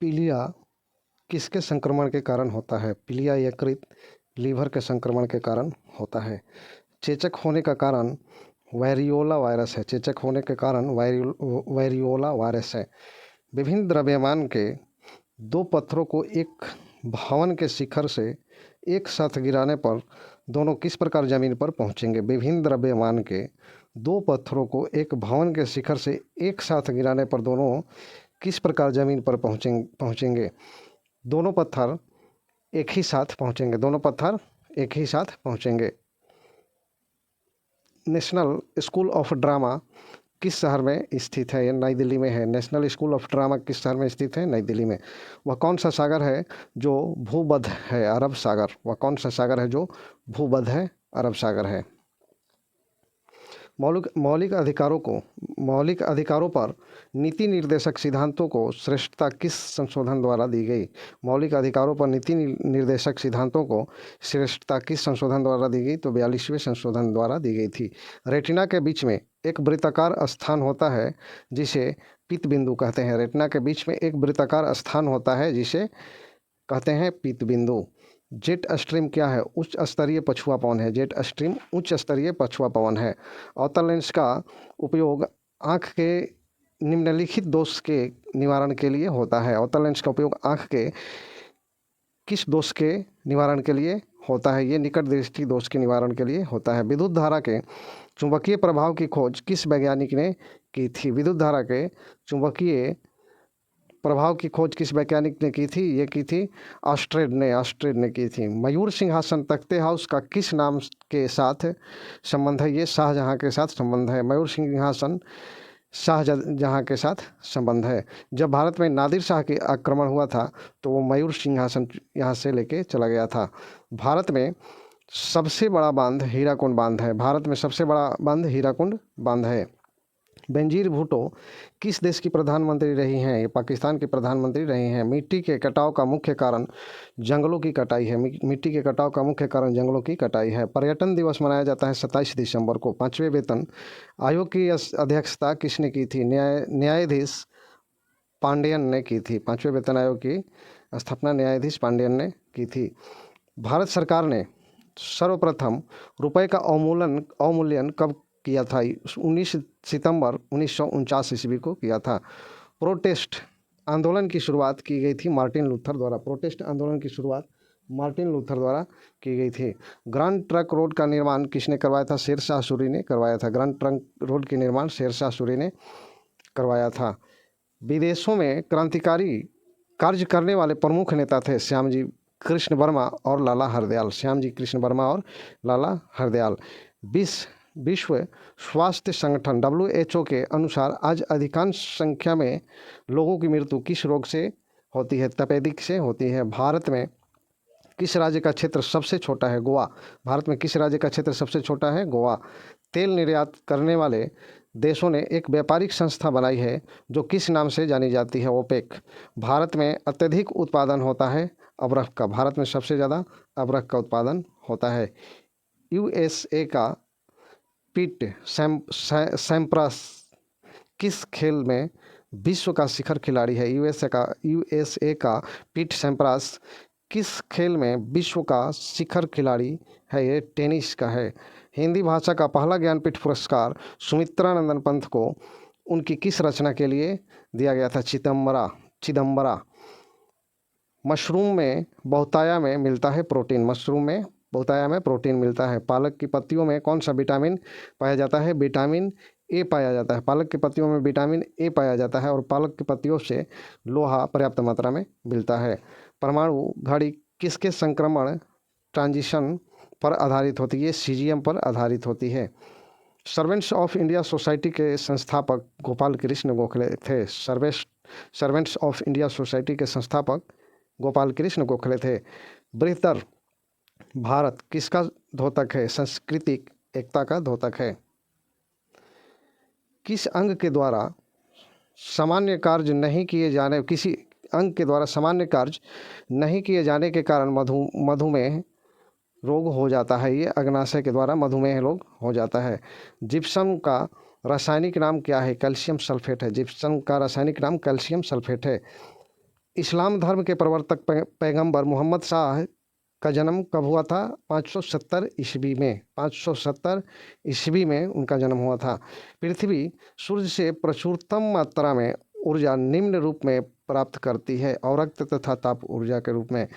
पीलिया किसके संक्रमण के कारण होता है? पीलिया यकृत लीवर के संक्रमण के कारण होता है। चेचक होने का कारण वायरियोला वायरस है, चेचक होने के कारण वायरियोला वायरस है। विभिन्न द्रव्यमान के दो पत्थरों को एक भवन के शिखर से एक साथ गिराने पर दोनों किस प्रकार जमीन पर पहुंचेंगे? विभिन्न द्रव्यमान के दो पत्थरों को एक भवन के शिखर से एक साथ गिराने पर दोनों किस प्रकार जमीन पर पहुंचेंगे? दोनों पत्थर एक ही साथ पहुंचेंगे, दोनों पत्थर एक ही साथ पहुंचेंगे। नेशनल स्कूल ऑफ ड्रामा किस शहर में स्थित है? ये नई दिल्ली में है। नेशनल स्कूल ऑफ ड्रामा किस शहर में स्थित है? नई दिल्ली में। वह कौन सा सागर है जो भूमध्य है? अरब सागर। वह कौन सा सागर है जो भूमध्य है? अरब सागर है। मौलिक अधिकारों पर नीति निर्देशक सिद्धांतों को श्रेष्ठता किस संशोधन द्वारा दी गई? मौलिक अधिकारों पर नीति निर्देशक सिद्धांतों को श्रेष्ठता किस संशोधन द्वारा दी गई? तो 42वें संशोधन द्वारा दी गई थी। रेटिना के बीच में एक वृत्ताकार स्थान होता है जिसे पीत बिंदु कहते हैं। रेटिना के बीच में एक वृत्ताकार स्थान होता है जिसे कहते हैं पीत बिंदु। जेट स्ट्रीम क्या है? उच्च स्तरीय पछुआ पवन है। जेट स्ट्रीम उच्च स्तरीय पछुआ पवन है। अवतल लेंस का उपयोग आँख के निम्नलिखित दोष के निवारण के लिए होता है। अवतल लेंस का उपयोग आँख के किस दोष के निवारण के लिए होता है? ये निकट दृष्टि दोष के निवारण के लिए होता है। विद्युत धारा के चुंबकीय प्रभाव की खोज किस वैज्ञानिक ने की थी? विद्युत धारा के चुंबकीय प्रभाव की खोज किस वैज्ञानिक ने की थी? ये की थी ऑस्ट्रेड ने की थी। मयूर सिंहासन तख्ते हाउस का किस नाम के साथ संबंध है? ये शाहजहां के साथ संबंध है। मयूर सिंहासन शाहजहां के साथ संबंध है। जब भारत में नादिर शाह के आक्रमण हुआ था तो वो मयूर सिंहासन यहाँ से लेके चला गया था। भारत में सबसे बड़ा बांध हीराकुंड बांध है। भारत में सबसे बड़ा बांध हीराकुंड बांध है। बेनजीर भुट्टो किस देश की प्रधानमंत्री रही हैं? ये पाकिस्तान की प्रधानमंत्री रही हैं। मिट्टी के कटाव का मुख्य कारण जंगलों की कटाई है। मिट्टी के कटाव का मुख्य कारण जंगलों की कटाई है। पर्यटन दिवस मनाया जाता है 27 दिसंबर को। 5वें वेतन आयोग की अध्यक्षता किसने की थी? न्यायाधीश पांडियन ने की थी। 5वें वेतन आयोग की स्थापना न्यायाधीश पांडियन ने की थी। भारत सरकार ने सर्वप्रथम रुपये का अवमूल्यन कब किया था? 19 सितंबर 1949 ईस्वी को किया था। प्रोटेस्ट आंदोलन की शुरुआत की गई थी मार्टिन लूथर द्वारा। प्रोटेस्ट आंदोलन की शुरुआत मार्टिन लूथर द्वारा की गई थी। ग्रांड ट्रंक रोड का निर्माण किसने करवाया था? शेर शाह सूरी ने करवाया था। ग्रांड ट्रंक रोड के निर्माण शेर शाह सूरी ने करवाया था। विदेशों में क्रांतिकारी कार्य करने वाले प्रमुख नेता थे श्यामजी कृष्ण वर्मा और लाला हरदयाल। श्यामजी कृष्ण वर्मा और लाला हरदयाल। विश्व स्वास्थ्य संगठन WHO के अनुसार आज अधिकांश संख्या में लोगों की मृत्यु किस रोग से होती है? तपेदिक से होती है। भारत में किस राज्य का क्षेत्र सबसे छोटा है? गोवा। भारत में किस राज्य का क्षेत्र सबसे छोटा है? गोवा। तेल निर्यात करने वाले देशों ने एक व्यापारिक संस्था बनाई है जो किस नाम से जानी जाती है? ओपेक। भारत में अत्यधिक उत्पादन होता है अबरख का। भारत में सबसे ज़्यादा अबरख का उत्पादन होता है। USA का पीट सैम्प्रास किस खेल में विश्व का शिखर खिलाड़ी है? USA का पीट सैम्प्रास किस खेल में विश्व का शिखर खिलाड़ी है? ये टेनिस का है। हिंदी भाषा का पहला ज्ञानपीठ पुरस्कार सुमित्रानंदन पंत को उनकी किस रचना के लिए दिया गया था? चिदम्बरा। मशरूम में बहुतायत में मिलता है प्रोटीन। मशरूम में बहुतायत में प्रोटीन मिलता है। पालक की पत्तियों में कौन सा विटामिन पाया जाता है? विटामिन ए पाया जाता है। पालक की पत्तियों में विटामिन ए पाया जाता है और पालक की पत्तियों से लोहा पर्याप्त मात्रा में मिलता है। परमाणु घड़ी किसके संक्रमण ट्रांजिशन पर आधारित होती है? CGM पर आधारित होती है। सर्वेंट्स ऑफ इंडिया सोसाइटी के संस्थापक गोपाल कृष्ण गोखले थे। सर्वेंट्स ऑफ इंडिया सोसाइटी के संस्थापक गोपाल कृष्ण गोखले थे। बृहत्तर भारत किसका द्योतक है? सांस्कृतिक एकता का द्योतक है। किस अंग के द्वारा सामान्य कार्य नहीं किए जाने किसी अंग के द्वारा सामान्य कार्य नहीं किए जाने के कारण मधुमेह रोग हो जाता है। ये अग्नाशय के द्वारा मधुमेह रोग हो जाता है। जिप्सम का रासायनिक नाम क्या है? कैल्शियम सल्फेट है। जिप्सम का रासायनिक नाम कैल्शियम सल्फेट है। इस्लाम धर्म के प्रवर्तक पैगंबर मोहम्मद शाह का जन्म कब हुआ था? 570 ईस्वी में। 570 ईस्वी में उनका जन्म हुआ था। पृथ्वी सूर्य से प्रचुरतम मात्रा में ऊर्जा निम्न रूप में प्राप्त करती है, अवरक्त तथा ताप ऊर्जा के रूप में।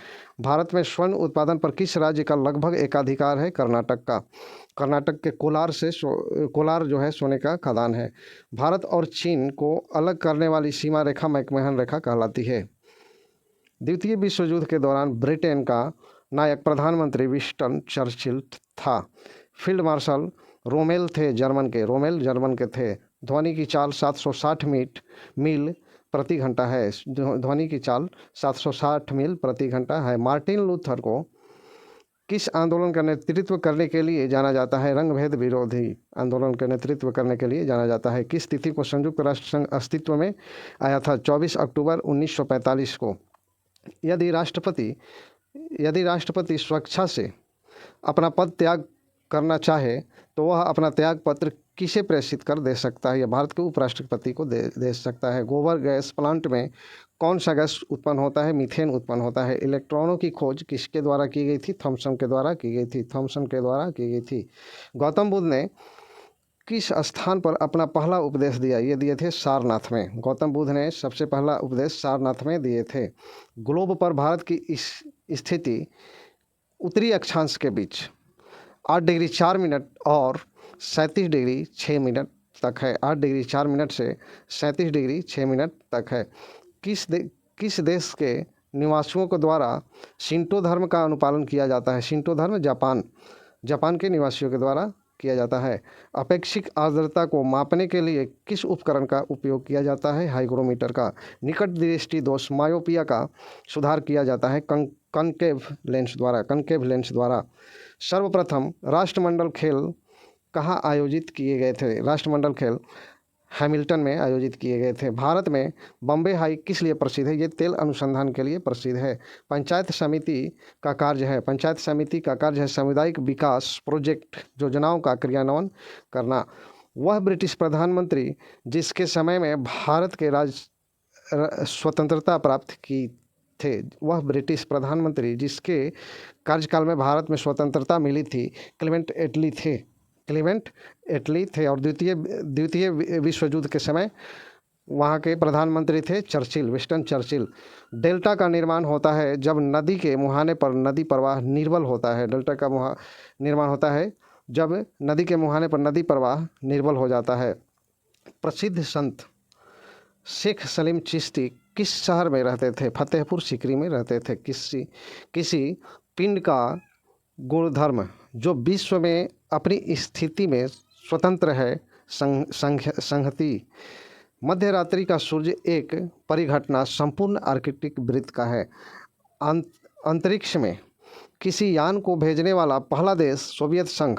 भारत में स्वर्ण उत्पादन पर किस राज्य का लगभग एकाधिकार है? कर्नाटक का। कर्नाटक के कोलार जो है सोने का खदान है। भारत और चीन को अलग करने वाली सीमा रेखा मैकमोहन रेखा कहलाती है। द्वितीय विश्व युद्ध के दौरान ब्रिटेन का नायक प्रधानमंत्री विंस्टन चर्चिल था। फील्ड मार्शल रोमेल थे जर्मन के थे। ध्वनि की चाल 760 मील प्रति घंटा है। ध्वनि की चाल 760 मील प्रति घंटा है। मार्टिन लूथर को किस आंदोलन का नेतृत्व करने के लिए जाना जाता है? रंगभेद विरोधी आंदोलन का नेतृत्व करने के लिए जाना जाता है। किस तिथि को संयुक्त राष्ट्र संघ अस्तित्व में आया था? 24 अक्टूबर 1945 को। यदि राष्ट्रपति स्वेच्छा से अपना पद त्याग करना चाहे तो वह अपना त्याग पत्र किसे प्रेषित कर दे सकता है? यह भारत के उपराष्ट्रपति को दे सकता है। गोबर गैस प्लांट में कौन सा गैस उत्पन्न होता है? मीथेन उत्पन्न होता है। इलेक्ट्रॉनों की खोज किसके द्वारा की गई थी? थॉमसन के द्वारा की गई थी। गौतम बुद्ध ने किस स्थान पर अपना पहला उपदेश दिया? ये दिए थे सारनाथ में। गौतम बुद्ध ने सबसे पहला उपदेश सारनाथ में दिए थे। ग्लोब पर भारत की इस स्थिति उत्तरी अक्षांश के बीच 8 डिग्री 4 मिनट और 37 डिग्री 6 मिनट तक है। 8 डिग्री 4 मिनट से 37 डिग्री 6 मिनट तक है। किस देश के निवासियों के द्वारा शिंटो धर्म का अनुपालन किया जाता है? शिंटो धर्म जापान के निवासियों के द्वारा किया जाता है। अपेक्षिक आर्द्रता को मापने के लिए किस उपकरण का उपयोग किया जाता है? हाइग्रोमीटर का। निकट दृष्टि दोष मायोपिया का सुधार किया जाता है कनकेव लेंस द्वारा। सर्वप्रथम राष्ट्रमंडल खेल कहाँ आयोजित किए गए थे? राष्ट्रमंडल खेल हैमिल्टन में आयोजित किए गए थे। भारत में बॉम्बे हाई किस लिए प्रसिद्ध है? ये तेल अनुसंधान के लिए प्रसिद्ध है। पंचायत समिति का कार्य है सामुदायिक विकास प्रोजेक्ट योजनाओं का क्रियान्वयन करना। वह ब्रिटिश प्रधानमंत्री जिसके समय में भारत के स्वतंत्रता प्राप्त की थे। वह ब्रिटिश प्रधानमंत्री जिसके कार्यकाल में भारत में स्वतंत्रता मिली थी, क्लेमेंट एटली थे। और द्वितीय विश्व युद्ध के समय वहाँ के प्रधानमंत्री थे विंस्टन चर्चिल। डेल्टा का निर्माण होता है जब नदी के मुहाने पर नदी प्रवाह निर्बल होता है। डेल्टा का निर्माण होता है जब नदी के मुहाने पर नदी प्रवाह निर्बल हो जाता है। प्रसिद्ध संत शेख सलीम चिश्ती किस शहर में रहते थे? फतेहपुर सीकरी में रहते थे। किसी पिंड का गुणधर्म जो विश्व में अपनी स्थिति में स्वतंत्र है संहति। मध्य रात्रि का सूर्य एक परिघटना संपूर्ण आर्कटिक वृत्त का है। अंतरिक्ष में किसी यान को भेजने वाला पहला देश सोवियत संघ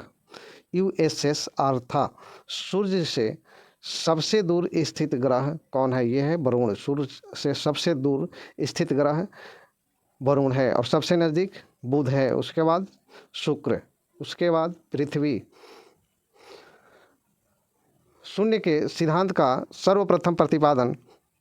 USSR था। सूर्य से सबसे दूर स्थित ग्रह कौन है? यह है वरुण। सूर्य से सबसे दूर स्थित ग्रह वरुण है और सबसे नज़दीक बुध है। उसके बाद शुक्र, उसके बाद पृथ्वी। शून्य के सिद्धांत का सर्वप्रथम प्रतिपादन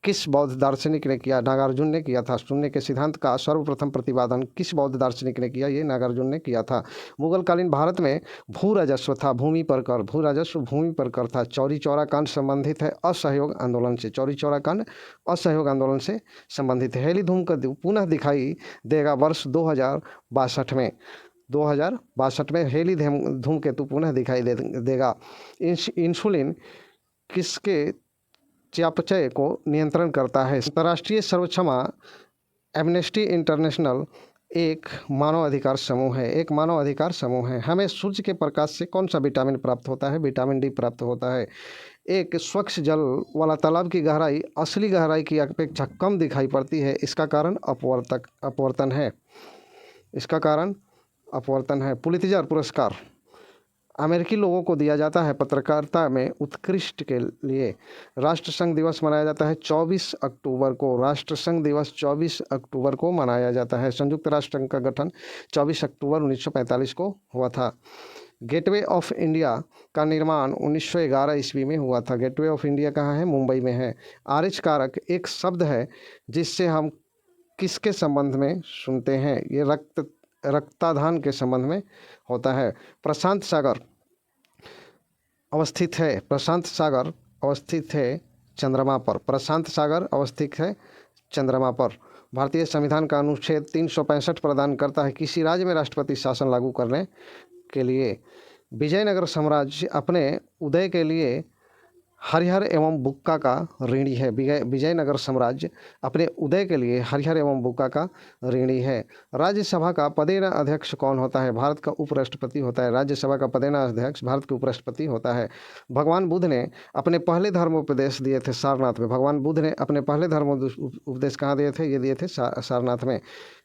किस बौद्ध दार्शनिक ने किया? नागार्जुन ने किया था। शून्य के सिद्धांत का सर्वप्रथम प्रतिपादन किस बौद्ध दार्शनिक ने किया? ये नागार्जुन ने किया था। मुगलकालीन भारत में भू राजस्व था, भूमि पर कर था। चौरी चौरा कांड संबंधित है असहयोग आंदोलन से। चौरी चौरा कांड असहयोग आंदोलन से संबंधित है। हेली धूमकेतु पुनः दिखाई देगा वर्ष 2062 में। 2062 में हेली धूमकेतु पुनः दिखाई देगा। इंसुलिन किसके चयापचय को नियंत्रण करता है? अंतर्राष्ट्रीय सर्वक्षमा एमनेस्टी इंटरनेशनल एक मानवाधिकार समूह है। हमें सूर्य के प्रकाश से कौन सा विटामिन प्राप्त होता है? विटामिन डी प्राप्त होता है। एक स्वच्छ जल वाला तालाब की गहराई असली गहराई की अपेक्षा कम दिखाई पड़ती है। इसका कारण अपवर्तन है। पुलित्जर पुरस्कार अमेरिकी लोगों को दिया जाता है पत्रकारिता में उत्कृष्ट के लिए। राष्ट्रसंघ दिवस मनाया जाता है 24 अक्टूबर को। राष्ट्रसंघ दिवस 24 अक्टूबर को मनाया जाता है। संयुक्त राष्ट्र संघ का गठन 24 अक्टूबर 1945 को हुआ था। गेटवे ऑफ इंडिया का निर्माण 1911 ईस्वी में हुआ था। गेटवे ऑफ इंडिया कहाँ है? मुंबई में है। आर्च कारक एक शब्द है जिससे हम किसके संबंध में सुनते हैं? ये रक्ताधान के संबंध में होता है। प्रशांत सागर अवस्थित है। प्रशांत सागर अवस्थित है चंद्रमा पर। प्रशांत सागर अवस्थित है चंद्रमा पर। भारतीय संविधान का अनुच्छेद 365 प्रदान करता है किसी राज्य में राष्ट्रपति शासन लागू करने के लिए। विजयनगर साम्राज्य अपने उदय के लिए हरिहर एवं बुक्का का ऋणी है। विजयनगर साम्राज्य अपने उदय के लिए हरिहर एवं बुक्का का ऋणी है। राज्यसभा का पदेन अध्यक्ष कौन होता है? भारत का उपराष्ट्रपति होता है। राज्यसभा का पदेन अध्यक्ष भारत के उपराष्ट्रपति होता है। भगवान बुद्ध ने अपने पहले धर्मोपदेश दिए थे सारनाथ में। भगवान बुद्ध ने अपने पहले धर्मोपदेश कहाँ दिए थे? ये दिए थे सारनाथ में।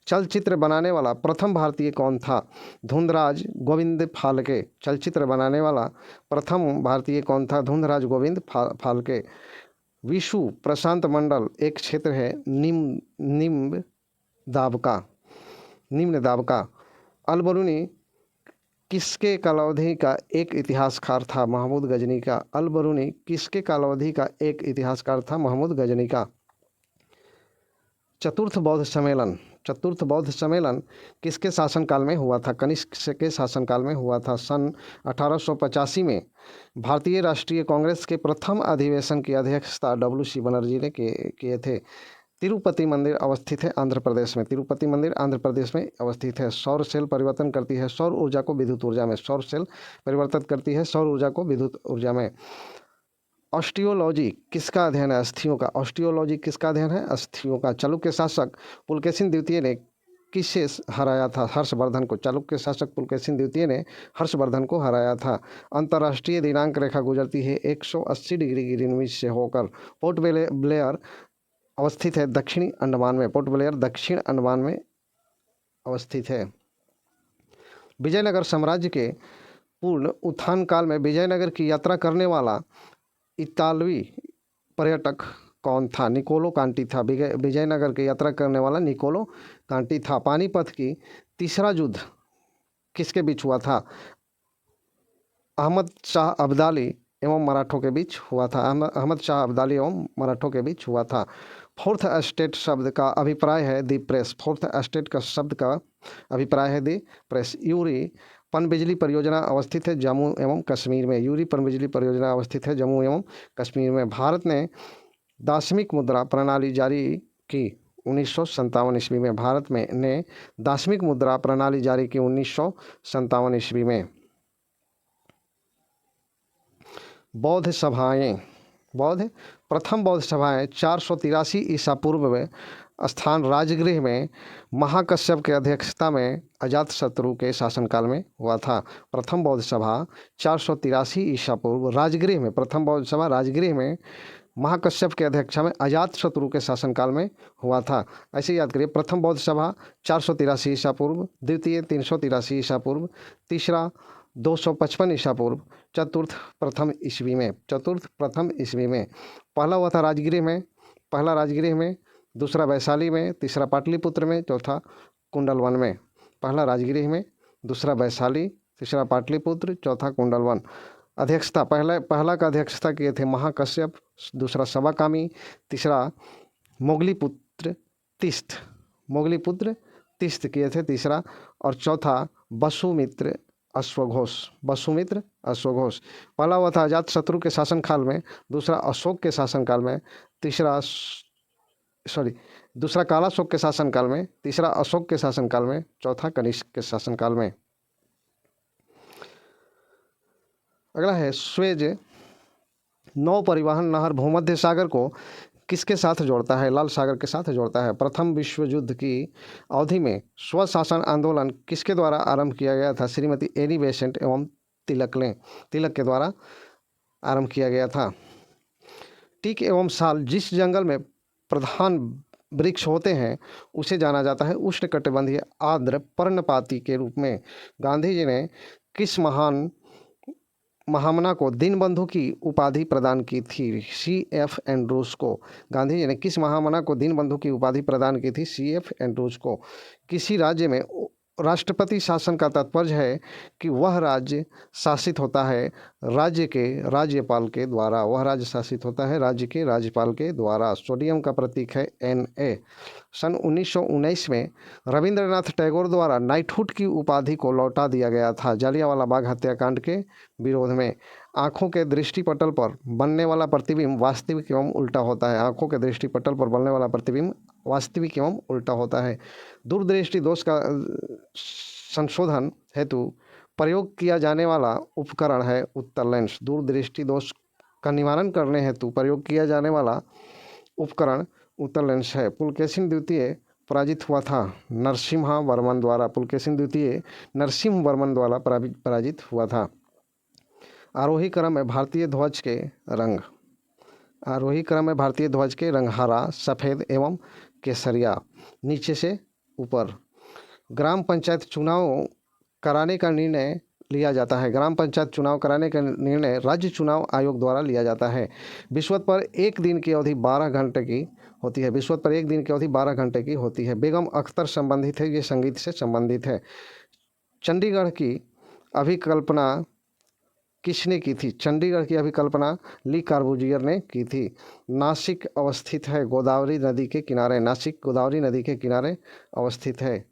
चलचित्र बनाने वाला प्रथम भारतीय कौन था? धुंधराज गोविंद फाल्के। चलचित्र बनाने वाला प्रथम भारतीय कौन था? धुंधराज गोविंद फाल्के। विषु प्रशांत मंडल एक क्षेत्र है निम्न दाब का। अलबरूनी किसके कालावधि का एक इतिहासकार था? महमूद गजनी का। अलबरूनी किसके कालावधि का एक इतिहासकार था? महमूद गजनी का। चतुर्थ बौद्ध सम्मेलन किसके शासनकाल में हुआ था? कनिष्क के शासनकाल में हुआ था। सन 1885 में भारतीय राष्ट्रीय कांग्रेस के प्रथम अधिवेशन की अध्यक्षता WC बनर्जी ने किए थे। तिरुपति मंदिर अवस्थित है आंध्र प्रदेश में। तिरुपति मंदिर आंध्र प्रदेश में अवस्थित है। सौर सेल परिवर्तन करती है सौर ऊर्जा को विद्युत ऊर्जा में। सौर सेल परिवर्तित करती है सौर ऊर्जा को विद्युत ऊर्जा में। ऑस्टियोलॉजी किसका अध्ययन है? अस्थियों का। ऑस्टियोलॉजी किसका अध्ययन है? अस्थियों का। चालुक्य शासक पुलकेशिन द्वितीय ने किसे हराया था? हर्षवर्धन को। चालुक्य शासक पुलकेशिन द्वितीय ने हर्षवर्धन को हराया था। अंतर्राष्ट्रीय दिनांक रेखा गुजरती है 180 डिग्री ग्रीनविच से होकर। पोर्ट ब्लेयर अवस्थित है दक्षिणी अंडमान में। पोर्ट ब्लेयर दक्षिण अंडमान में अवस्थित है। विजयनगर साम्राज्य के पूर्ण उत्थान काल में विजयनगर की यात्रा करने वाला इतालवी पर्यटक कौन था? निकोलो कांटी था। विजयनगर की यात्रा करने वाला निकोलो कांटी था। पानीपत की तीसरा युद्ध किसके बीच हुआ था? अहमद शाह अब्दाली एवं मराठों के बीच हुआ था। अहमद शाह अब्दाली एवं मराठों के बीच हुआ था। फोर्थ एस्टेट शब्द का अभिप्राय है दी प्रेस। फोर्थ एस्टेट का शब्द का अभिप्राय है दी प्रेस। यूरी पनबिजली परियोजना अवस्थित है जम्मू एवं कश्मीर में। यूरी पनबिजली परियोजना अवस्थित है जम्मू एवं कश्मीर में। भारत ने दाशमिक मुद्रा प्रणाली जारी की 1957 ईस्वी में। भारत में ने दाशमिक मुद्रा प्रणाली जारी की 1957 ईस्वी में। प्रथम बौद्ध सभाएं 483 ईसा पूर्व में स्थान राजगृह में महाकश्यप के अध्यक्षता में अजातशत्रु के शासनकाल में हुआ था। प्रथम बौद्ध सभा 483 ईसा पूर्व राजगृह में। प्रथम बौद्ध सभा राजगृह में महाकश्यप के अध्यक्षता में अजातशत्रु के शासनकाल में हुआ था। ऐसे याद करिए। प्रथम बौद्ध सभा 483 ईसा पूर्व, द्वितीय 383 ईसा पूर्व, तीसरा 255 ईसा पूर्व, चतुर्थ प्रथम ईस्वी में। चतुर्थ प्रथम ईस्वी में। पहला हुआ था राजगृह में। पहला राजगृह में, दूसरा वैशाली में, तीसरा पाटलिपुत्र में, चौथा कुंडलवन में। पहला राजगृह में, दूसरा वैशाली, तीसरा पाटलिपुत्र, चौथा कुंडलवन। अध्यक्षता पहला का अध्यक्षता किए थे महाकश्यप, दूसरा सवाकामी, तीसरा मोगलीपुत्र तिस्त किए थे तीसरा, और चौथा वसुमित्र अश्वघोष। पहला हुआ था अजातशत्रु के शासनकाल में, दूसरा अशोक के शासनकाल में, दूसरा कालाशोक के शासनकाल में, तीसरा अशोक के शासनकाल में, चौथा कनिष्क के शासनकाल में। अगला है स्वेज नौ परिवहन नहर भूमध्य सागर को किसके साथ जोड़ता है? लाल सागर के साथ जोड़ता है। प्रथम विश्व युद्ध की अवधि में स्वशासन आंदोलन किसके द्वारा आरंभ किया गया था? श्रीमती एनी बेसेंट एवं तिलक के द्वारा आरंभ किया गया था। टीक एवं साल जिस जंगल में प्रधान वृक्ष होते हैं उसे जाना जाता है उष्णकटिबंधीय आर्द्र पर्णपाती के रूप में। गांधी जी ने किस महान महामना को दीनबंधु की उपाधि प्रदान की थी? C.F. एंड्रूज को। गांधी जी ने किस महामना को दीनबंधु की उपाधि प्रदान की थी? C.F. एंड्रूज को। किसी राज्य में राष्ट्रपति शासन का तात्पर्य है कि वह राज्य शासित होता है राज्य के राज्यपाल के द्वारा। वह राज्य शासित होता है राज्य के राज्यपाल के द्वारा। सोडियम का प्रतीक है Na। सन 1919 में रविंद्रनाथ टैगोर द्वारा नाइटहुड की उपाधि को लौटा दिया गया था जालियांवाला बाग हत्याकांड के विरोध में। आँखों के दृष्टिपटल पर बनने वाला प्रतिबिंब वास्तविक एवं उल्टा होता है। आँखों के दृष्टिपटल पर बनने वाला प्रतिबिंब वास्तविक एवं उल्टा होता है। दूरदृष्टि दोष का संशोधन हेतु प्रयोग किया जाने वाला उपकरण है उत्तल लेंस। दूरदृष्टि दोष का निवारण करने हेतु प्रयोग किया जाने वाला उपकरण उत्तल लेंस है। पुलकेशिन द्वितीय पराजित हुआ था नरसिम्हा वर्मन द्वारा। पुलकेशिन द्वितीय नरसिम्हा वर्मन द्वारा पराजित हुआ था। आरोही क्रम में भारतीय ध्वज के रंग। आरोही क्रम में भारतीय ध्वज के रंग हरा, सफ़ेद एवं केसरिया। नीचे से ऊपर। ग्राम पंचायत चुनाव कराने का निर्णय लिया जाता है। ग्राम पंचायत चुनाव कराने का निर्णय राज्य चुनाव आयोग द्वारा लिया जाता है। विश्वत पर एक दिन की अवधि 12 घंटे की होती है। विश्वत पर एक दिन की अवधि 12 घंटे की होती है। बेगम अख्तर संबंधित है, ये संगीत से संबंधित है। चंडीगढ़ की अभिकल्पना किसने की थी? चंडीगढ़ की अभिकल्पना ली कार्बूजियर ने की थी। नासिक अवस्थित है गोदावरी नदी के किनारे। नासिक गोदावरी नदी के किनारे अवस्थित है।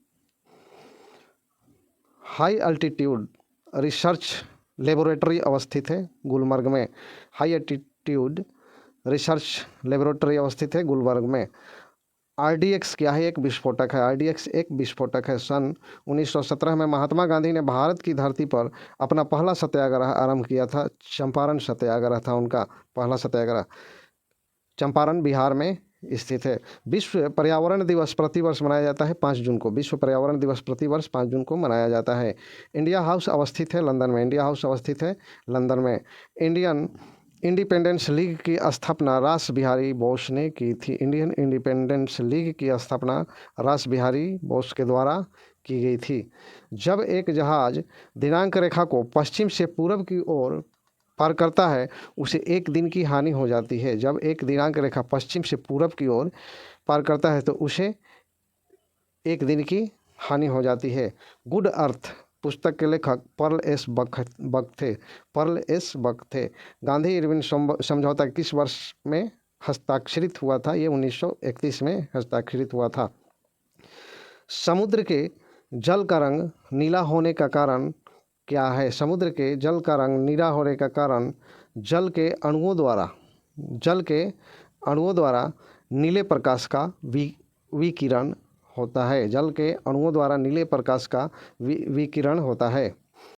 हाई अल्टीट्यूड रिसर्च लेबोरेटरी अवस्थित है गुलमर्ग में। हाई अल्टीट्यूड रिसर्च लेबोरेटरी अवस्थित है गुलमर्ग में। RDX क्या है? एक विस्फोटक है। RDX एक विस्फोटक है। सन 1917 में महात्मा गांधी ने भारत की धरती पर अपना पहला सत्याग्रह आरंभ किया था। चंपारण सत्याग्रह था उनका पहला सत्याग्रह। चंपारण बिहार में स्थित है। विश्व पर्यावरण दिवस प्रतिवर्ष मनाया जाता है 5 जून को। विश्व पर्यावरण दिवस प्रतिवर्ष 5 जून को मनाया जाता है। इंडिया हाउस अवस्थित है लंदन में। इंडिया हाउस अवस्थित है लंदन में। इंडियन इंडिपेंडेंस लीग की स्थापना रास बिहारी बोस ने की थी। इंडियन इंडिपेंडेंस लीग की स्थापना रास बिहारी बोस के द्वारा की गई थी। जब एक जहाज दिनांक रेखा को पश्चिम से पूर्व की ओर पार करता है उसे एक दिन की हानि हो जाती है। जब एक दिनांक रेखा पश्चिम से पूर्व की ओर पार करता है तो उसे एक दिन की हानि हो जाती है। गुड अर्थ पुस्तक के लेखक पर्ल एस बक थे। पर्ल एस बक थे। गांधी इरविन समझौता किस वर्ष में हस्ताक्षरित हुआ था? ये 1931 में हस्ताक्षरित हुआ था। समुद्र के जल का रंग नीला होने का कारण क्या है? समुद्र के जल का रंग नीला होने का कारण जल के अणुओं द्वारा नीले प्रकाश का विकिरण होता है। जल के अणुओं द्वारा नीले प्रकाश का विकिरण होता है।